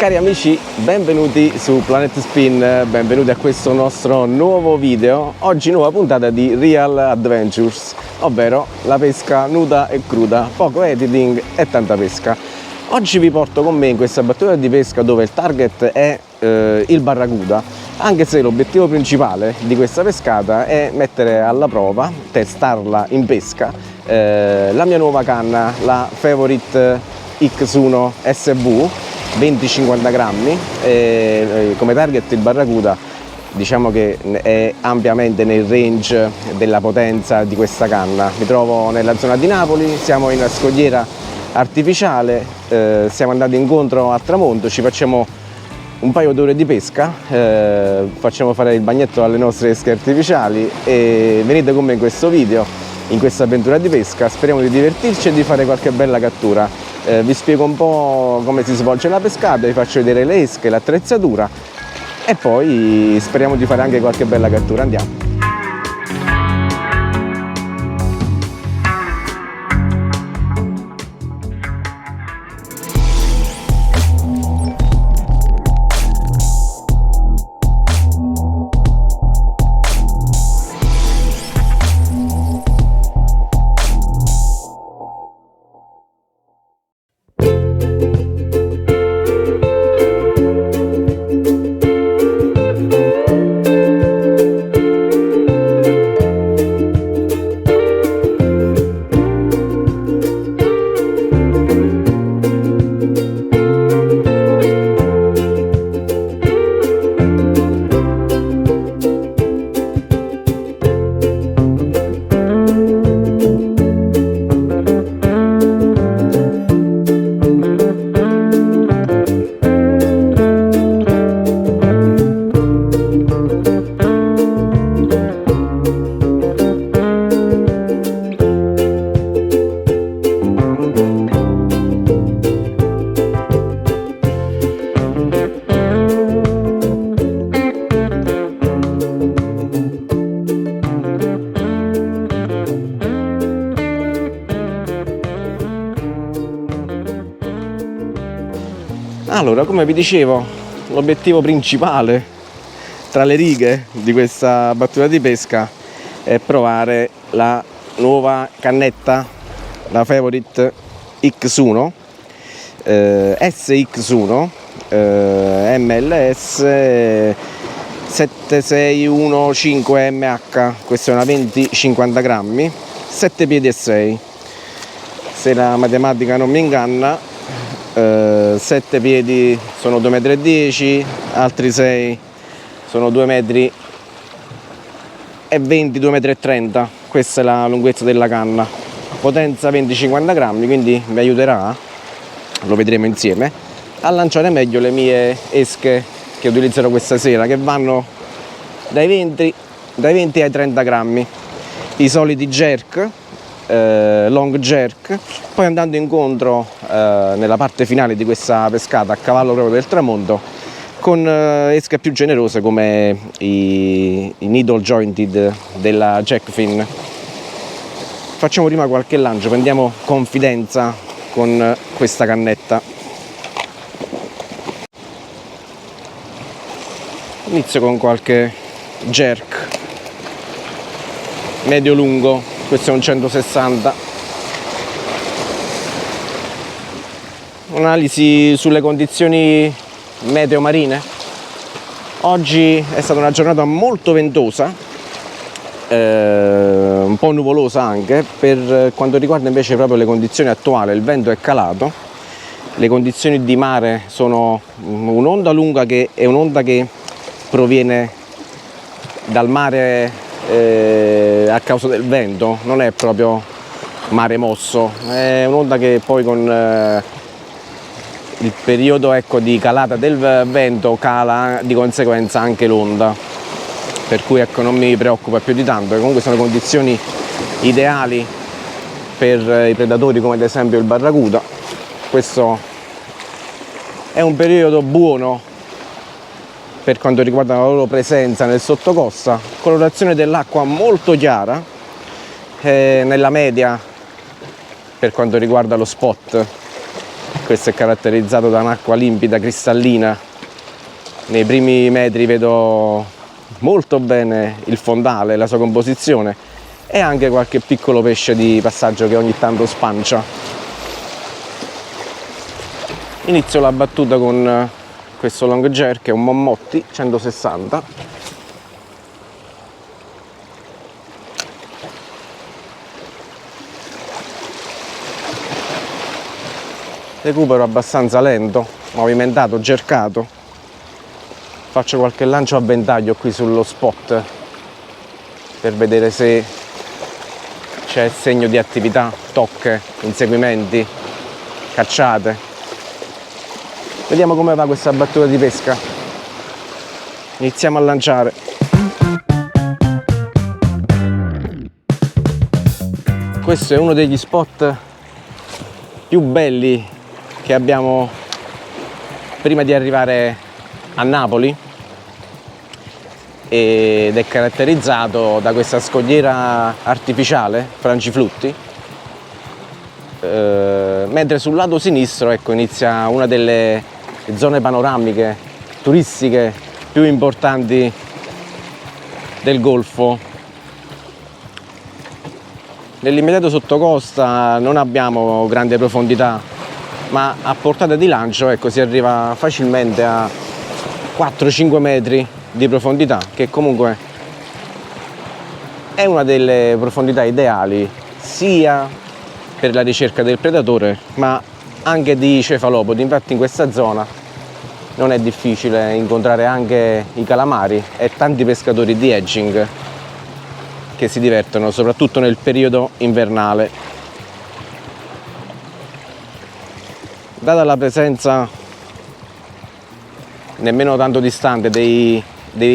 Cari amici, benvenuti su Planet Spin, benvenuti a questo nostro nuovo video. Oggi nuova puntata di Real Adventures, ovvero la pesca nuda e cruda, poco editing e tanta pesca. Oggi vi porto con me in questa battuta di pesca dove il target è il barracuda, anche se l'obiettivo principale di questa pescata è mettere alla prova, testarla in pesca, la mia nuova canna, la Favorite X1 SV 20-50 grammi. Come target il barracuda diciamo che è ampiamente nel range della potenza di questa canna. Mi trovo nella zona di Napoli, siamo in una scogliera artificiale, siamo andati incontro al tramonto, ci facciamo un paio d'ore di pesca, facciamo fare il bagnetto alle nostre esche artificiali e venite con me in questo video, in questa avventura di pesca. Speriamo di divertirci e di fare qualche bella cattura. Vi spiego un po' come si svolge la pescata, vi faccio vedere le esche, l'attrezzatura e poi speriamo di fare anche qualche bella cattura. Andiamo! Allora, come vi dicevo, l'obiettivo principale tra le righe di questa battuta di pesca è provare la nuova cannetta, la Favorite X1 SX1 MLS 7615 MH. Questa è una 20-50 grammi, 7 piedi e 6, se la matematica non mi inganna. 7 piedi sono 2,10 m, altri 6 sono 2,20 m, 2,30 m. Questa è la lunghezza della canna, potenza 20-50 grammi, quindi mi aiuterà, lo vedremo insieme, a lanciare meglio le mie esche che utilizzerò questa sera, che vanno dai 20 ai 30 grammi, i soliti jerk, long jerk, poi andando incontro nella parte finale di questa pescata a cavallo proprio del tramonto con esche più generose come i needle jointed della Jackfin. Facciamo prima qualche lancio, prendiamo confidenza con questa cannetta. Inizio con qualche jerk medio lungo, questo è un 160. Un'analisi sulle condizioni meteo marine. Oggi è stata una giornata molto ventosa, un po' nuvolosa anche. Per quanto riguarda invece proprio le condizioni attuali, il vento è calato, le condizioni di mare sono un'onda lunga che è un'onda che proviene dal mare a causa del vento, non è proprio mare mosso, è un'onda che poi con il periodo di calata del vento cala di conseguenza anche l'onda. per cui ecco, non mi preoccupa più di tanto. Comunque sono condizioni ideali per i predatori come ad esempio il barracuda. Questo è un periodo buono per quanto riguarda la loro presenza nel sottocosta, colorazione dell'acqua molto chiara, nella media per quanto riguarda lo spot. Questo è caratterizzato da un'acqua limpida, cristallina. Nei primi metri vedo molto bene il fondale, la sua composizione e anche qualche piccolo pesce di passaggio che ogni tanto spancia. Inizio la battuta con questo long jerk, è un Mommotti 160. Recupero abbastanza lento, movimentato, jerkato. Faccio qualche lancio a ventaglio qui sullo spot per vedere se c'è segno di attività, tocche, inseguimenti, cacciate. Vediamo come va questa battuta di pesca. Iniziamo a lanciare. Questo è uno degli spot più belli che abbiamo prima di arrivare a Napoli ed è caratterizzato da questa scogliera artificiale, frangiflutti, mentre sul lato sinistro ecco, inizia una delle zone panoramiche turistiche più importanti del Golfo. Nell'immediato sottocosta non abbiamo grande profondità, ma a portata di lancio ecco, si arriva facilmente a 4-5 metri di profondità, che comunque è una delle profondità ideali sia per la ricerca del predatore ma anche di cefalopodi. Infatti in questa zona non è difficile incontrare anche i calamari e tanti pescatori di edging che si divertono soprattutto nel periodo invernale. Data la presenza nemmeno tanto distante di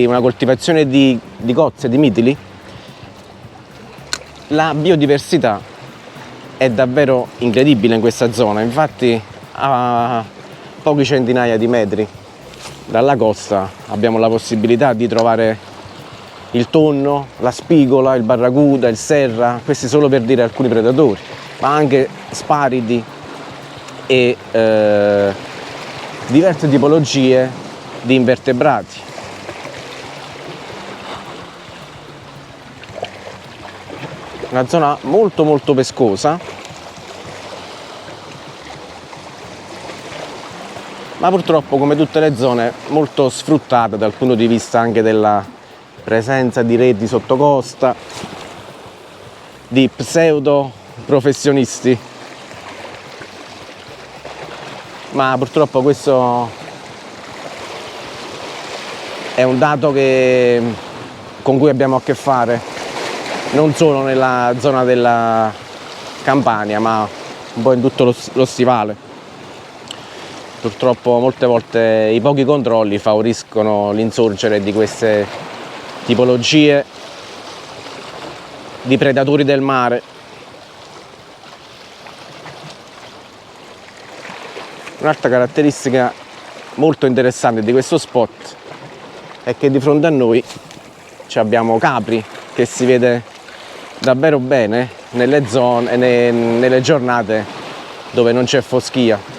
una coltivazione di cozze, di mitili, la biodiversità è davvero incredibile in questa zona. Infatti a pochi centinaia di metri dalla costa abbiamo la possibilità di trovare il tonno, la spigola, il barracuda, il serra, questi solo per dire alcuni predatori, ma anche sparidi e diverse tipologie di invertebrati. Una zona molto molto pescosa, ma purtroppo come tutte le zone molto sfruttata dal punto di vista anche della presenza di reti sottocosta, di pseudo professionisti, ma purtroppo questo è un dato con cui abbiamo a che fare non solo nella zona della Campania ma un po' in tutto lo stivale. Purtroppo molte volte i pochi controlli favoriscono l'insorgere di queste tipologie di predatori del mare. Un'altra caratteristica molto interessante di questo spot è che di fronte a noi abbiamo capri, che si vede davvero bene nelle zone, nelle giornate dove non c'è foschia.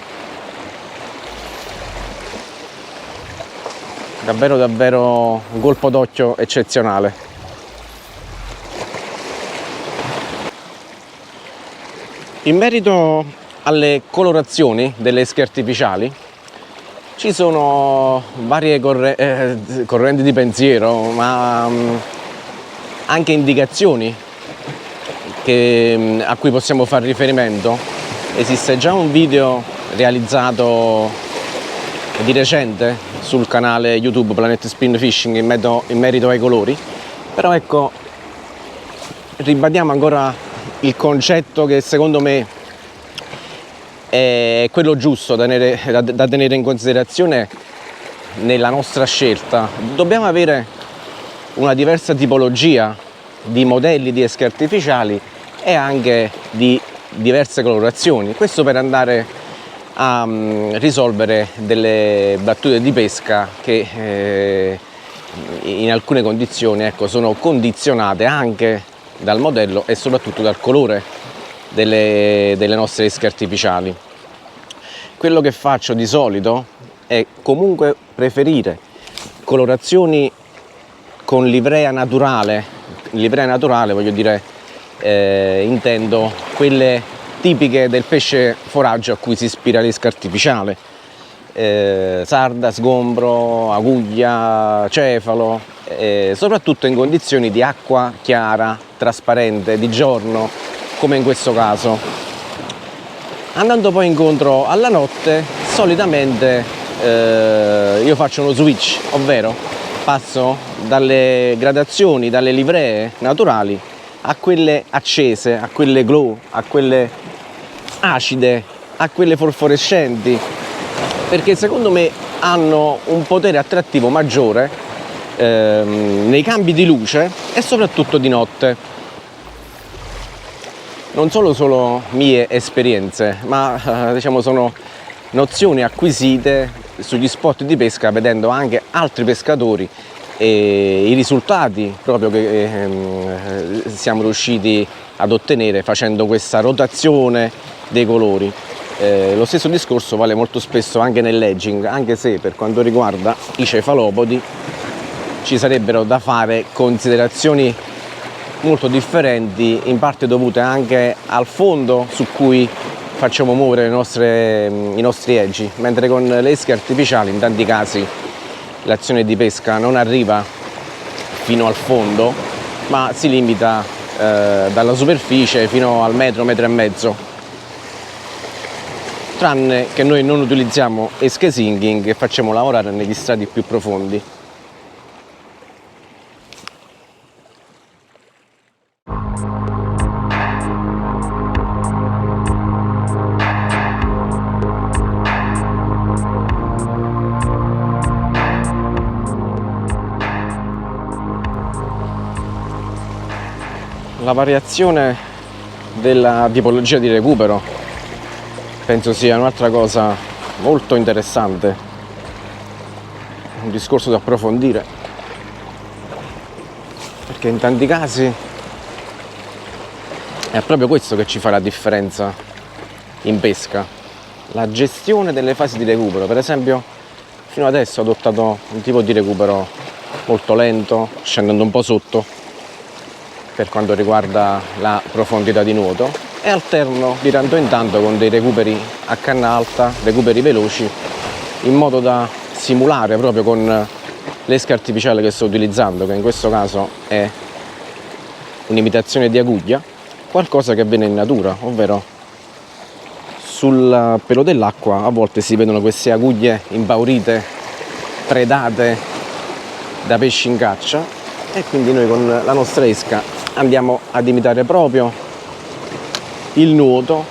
Davvero un colpo d'occhio eccezionale. In merito alle colorazioni delle esche artificiali ci sono varie correnti di pensiero, ma anche indicazioni a cui possiamo fare riferimento. Esiste già un video realizzato di recente sul canale YouTube Planet Spin Fishing in merito ai colori, però ecco, ribadiamo ancora il concetto che secondo me è quello giusto da tenere in considerazione nella nostra scelta. Dobbiamo avere una diversa tipologia di modelli di esche artificiali e anche di diverse colorazioni. Questo per andare a risolvere delle battute di pesca che in alcune condizioni, ecco, sono condizionate anche dal modello e soprattutto dal colore delle nostre esche artificiali. Quello che faccio di solito è comunque preferire colorazioni con livrea naturale. Livrea naturale voglio dire, intendo quelle tipiche del pesce foraggio a cui si ispira l'esca artificiale, sarda, sgombro, aguglia, cefalo, soprattutto in condizioni di acqua chiara, trasparente, di giorno, come in questo caso. Andando poi incontro alla notte, solitamente io faccio uno switch, ovvero passo dalle gradazioni, dalle livree naturali a quelle accese, a quelle glow, a quelle acide, a quelle fosforescenti, perché secondo me hanno un potere attrattivo maggiore nei cambi di luce e soprattutto di notte. Non solo mie esperienze, ma diciamo sono nozioni acquisite sugli spot di pesca, vedendo anche altri pescatori e i risultati proprio che siamo riusciti ad ottenere facendo questa rotazione dei colori. Lo stesso discorso vale molto spesso anche nell'edging, anche se per quanto riguarda i cefalopodi ci sarebbero da fare considerazioni molto differenti, in parte dovute anche al fondo su cui facciamo muovere i nostri edgi, mentre con le esche artificiali in tanti casi l'azione di pesca non arriva fino al fondo, ma si limita dalla superficie fino al metro, metro e mezzo, tranne che noi non utilizziamo esche sinking e facciamo lavorare negli strati più profondi. La variazione della tipologia di recupero penso sia un'altra cosa molto interessante, un discorso da approfondire, perché in tanti casi è proprio questo che ci fa la differenza in pesca, la gestione delle fasi di recupero. Per esempio, fino adesso ho adottato un tipo di recupero molto lento, scendendo un po' sotto per quanto riguarda la profondità di nuoto, e alterno di tanto in tanto con dei recuperi a canna alta, recuperi veloci, in modo da simulare proprio con l'esca artificiale che sto utilizzando, che in questo caso è un'imitazione di aguglia, qualcosa che avviene in natura, ovvero sul pelo dell'acqua a volte si vedono queste aguglie impaurite, predate da pesci in caccia, e quindi noi con la nostra esca andiamo ad imitare proprio il nuoto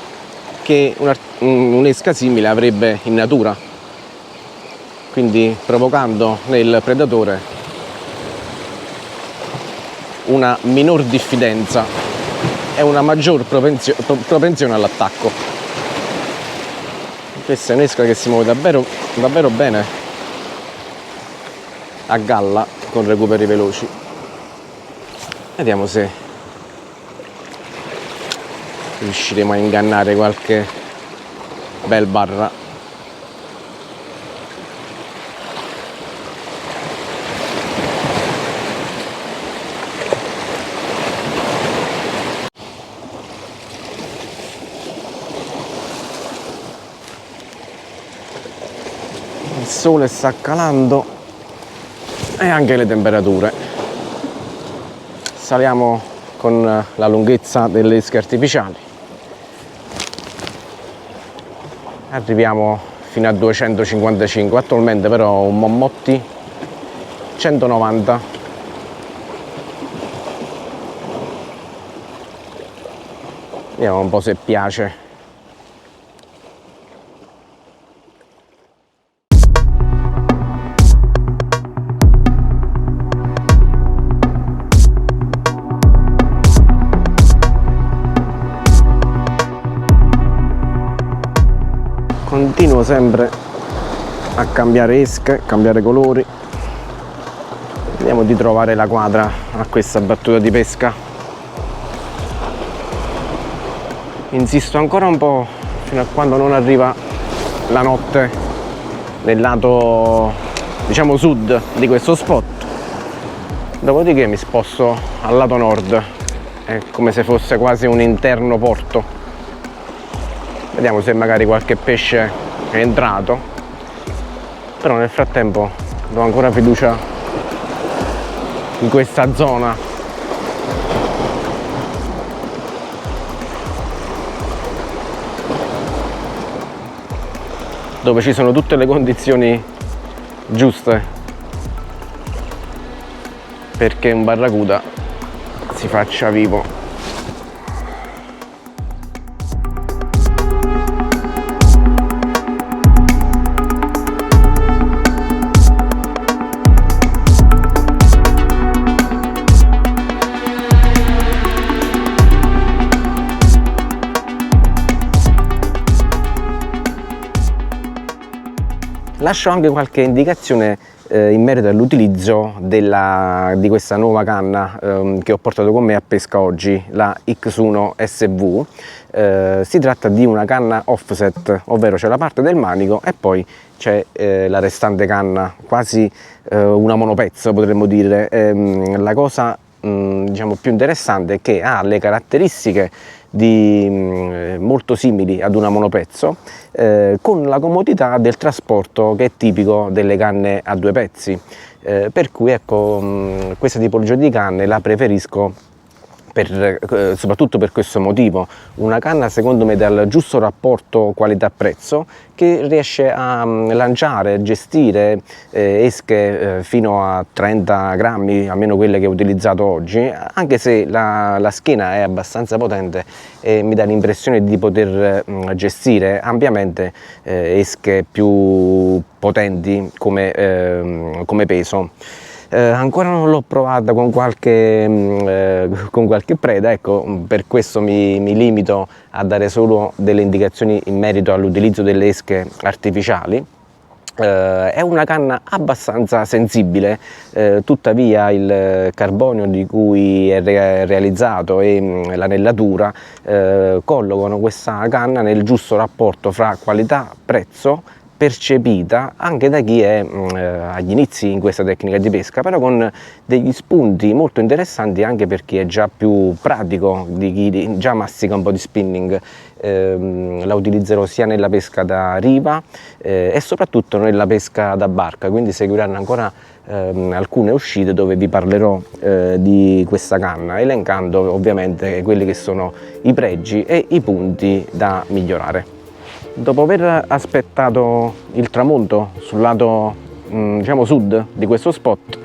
che un'esca simile avrebbe in natura, quindi provocando nel predatore una minor diffidenza e una maggior propensione all'attacco. Questa è un'esca che si muove davvero bene a galla con recuperi veloci. Vediamo se riusciremo a ingannare qualche bel barra. Il sole sta calando e anche le temperature. Saliamo con la lunghezza delle esche artificiali, arriviamo fino a 255, attualmente però ho un Mommotti 190. Vediamo un po' se piace. continuo sempre a cambiare esche, a cambiare colori. Vediamo di trovare la quadra a questa battuta di pesca. Insisto ancora un po' fino a quando non arriva la notte nel lato, diciamo, sud di questo spot. Dopodiché mi sposto al lato nord, è come se fosse quasi un interno porto. Vediamo se magari qualche pesce è entrato, però nel frattempo do ancora fiducia in questa zona. Dove ci sono tutte le condizioni giuste perché un barracuda si faccia vivo. Lascio anche qualche indicazione in merito all'utilizzo di questa nuova canna che ho portato con me a pesca oggi, la X1 SV. Si tratta di una canna offset, ovvero c'è la parte del manico e poi c'è la restante canna, quasi una monopezzo potremmo dire. La cosa diciamo più interessante è che ha le caratteristiche molto simili ad una monopezzo, con la comodità del trasporto che è tipico delle canne a due pezzi, per cui ecco, questa tipologia di canne la preferisco soprattutto per questo motivo. Una canna secondo me dal giusto rapporto qualità-prezzo, che riesce a lanciare, gestire esche fino a 30 grammi, almeno quelle che ho utilizzato oggi, anche se la schiena è abbastanza potente e mi dà l'impressione di poter gestire ampiamente esche più potenti come peso. Ancora non l'ho provata con qualche preda, ecco, per questo mi limito a dare solo delle indicazioni in merito all'utilizzo delle esche artificiali. È una canna abbastanza sensibile, tuttavia il carbonio di cui è realizzato e l'anellatura collocano questa canna nel giusto rapporto fra qualità-prezzo, percepita anche da chi è agli inizi in questa tecnica di pesca, però con degli spunti molto interessanti anche per chi è già più pratico, di chi già mastica un po' di spinning. La utilizzerò sia nella pesca da riva e soprattutto nella pesca da barca, quindi seguiranno ancora alcune uscite dove vi parlerò di questa canna, elencando ovviamente quelli che sono i pregi e i punti da migliorare. Dopo aver aspettato il tramonto sul lato diciamo sud di questo spot,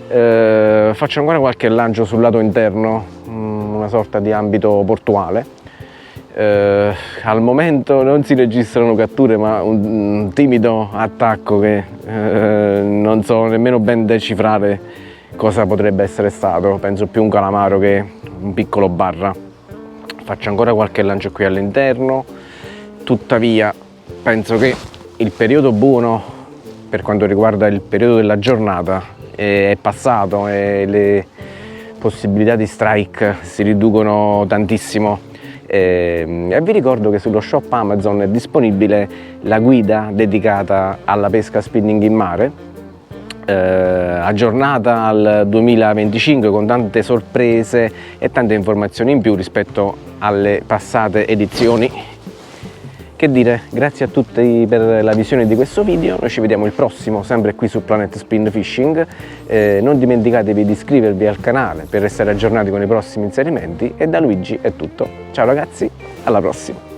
faccio ancora qualche lancio sul lato interno, una sorta di ambito portuale. Al momento non si registrano catture, ma un timido attacco che non so nemmeno ben decifrare cosa potrebbe essere stato. Penso più un calamaro che un piccolo barra. Faccio ancora qualche lancio qui all'interno. Tuttavia penso che il periodo buono per quanto riguarda il periodo della giornata è passato e le possibilità di strike si riducono tantissimo. E vi ricordo che sullo shop Amazon è disponibile la guida dedicata alla pesca spinning in mare, aggiornata al 2025 con tante sorprese e tante informazioni in più rispetto alle passate edizioni. Che dire, grazie a tutti per la visione di questo video, noi ci vediamo il prossimo, sempre qui su Planet Spin Fishing. Non dimenticatevi di iscrivervi al canale per restare aggiornati con i prossimi inserimenti e da Luigi è tutto. Ciao ragazzi, alla prossima!